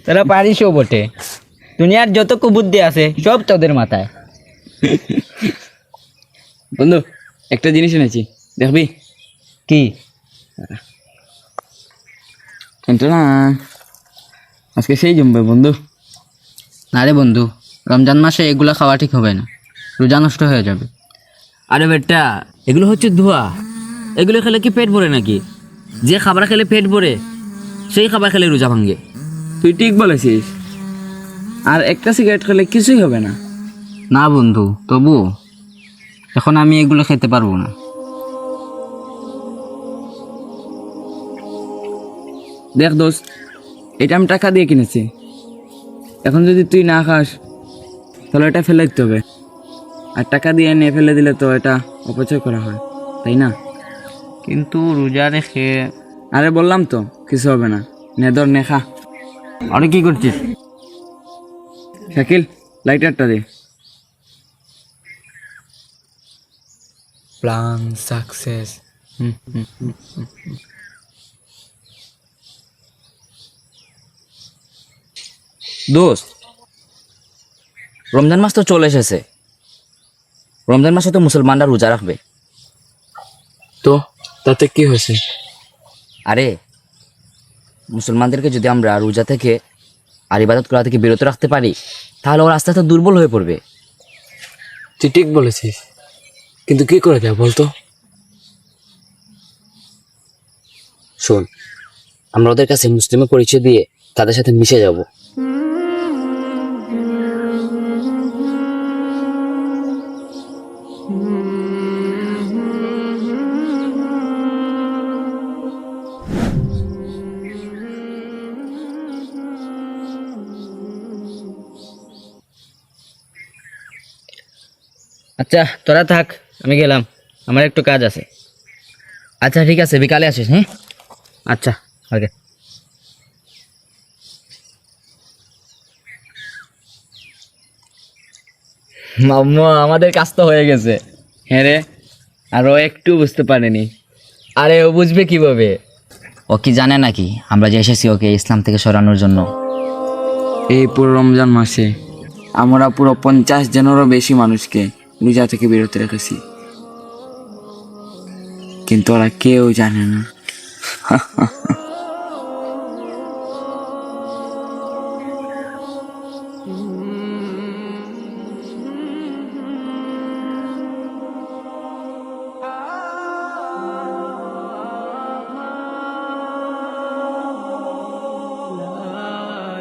তোরা পারিসও বটে, দুনিয়ার যত কুবুদ্ধি আছে সব তোদের মাথায়। বন্ধু একটা জিনিস এনেছি, দেখবি? কি? কিন্তু না, আজকে সেই জমবে বন্ধু। না রে বন্ধু, রমজান মাসে এগুলো খাওয়া ঠিক হবে না, রোজা নষ্ট হয়ে যাবে। আরে বেটা, এগুলো হচ্ছে ধোঁয়া। এগুলো খেলে কি পেট ভরে নাকি? যে খাবার খেলে পেট ভরে সেই খাবার খেলে রোজা ভাঙ্গে। তুই ঠিক বলেছিস, আর একটা সিগারেট খেলে কিছুই হবে না। না বন্ধু, তবু এখন আমি এগুলো খেতে পারবো না। দেখ দোস্ত, এটা আমি টাকা দিয়ে কিনেছি, এখন যদি তুই না খাস তাহলে এটা ফেলে দিতে হবে, আর টাকা দিয়ে এনে ফেলে দিলে তো এটা অপচয় করা হয়, তাই না? কিন্তু রোজা রেখে। আরে বললাম তো কিছু হবে না, নে ধর নে খা। আরে কি করছিস? শাকিল, লাইটারটা দে। Plan success. দোস্ত, রমজান মাস তো চলে এসেছে। রমজান মাসে তো মুসলমানরা রোজা রাখবে। তো তাতে কি হয়েছে? আরে, মুসলমানদেরকে যদি আমরা রোজা থেকে আর ইবাদত করা থেকে বিরত রাখতে পারি, তাহলে ওরা আস্তে আস্তে দুর্বল হয়ে পড়বে। তুই ঠিক বলেছিস, কিন্তু কি করে যায় বলতো? শোন, আমরা ওদের কাছে মুসলিমের পরিচয় দিয়ে তাদের সাথে মিশে যাব। আচ্ছা তোরা থাক, আমি গেলাম, আমার একটু কাজ আছে। আচ্ছা ঠিক আছে, বিকালে আসিস। হ্যাঁ, আচ্ছা, ওকে। মাম্মা, আমাদের কাজ তো হয়ে গেছে। হ্যাঁ রে, আর ও একটু বুঝতে পারেনি। আরে ও বুঝবে কিভাবে? ও কি জানে নাকি আমরা যে এসেছি ওকে ইসলাম থেকে সরানোর জন্য? এই পুরো রমজান মাসে আমরা পুরো 50 জনেরও বেশি মানুষকে রোজা থেকে বিরত রেখেছি, কিন্তু ওরা কেউ জানে না।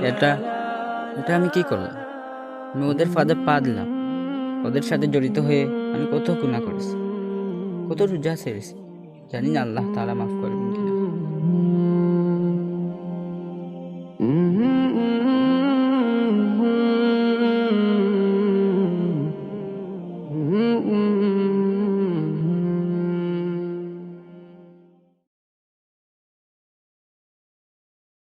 এটা এটা আমি কি করলাম? আমি ওদের ফাঁদে পা দিলাম, ওদের সাথে জড়িত হয়ে আমি কত গুনাহ করেছি, কত রোজা ছেড়েছি। জানি না আল্লাহ তাআলা মাফ করবেন কিনা।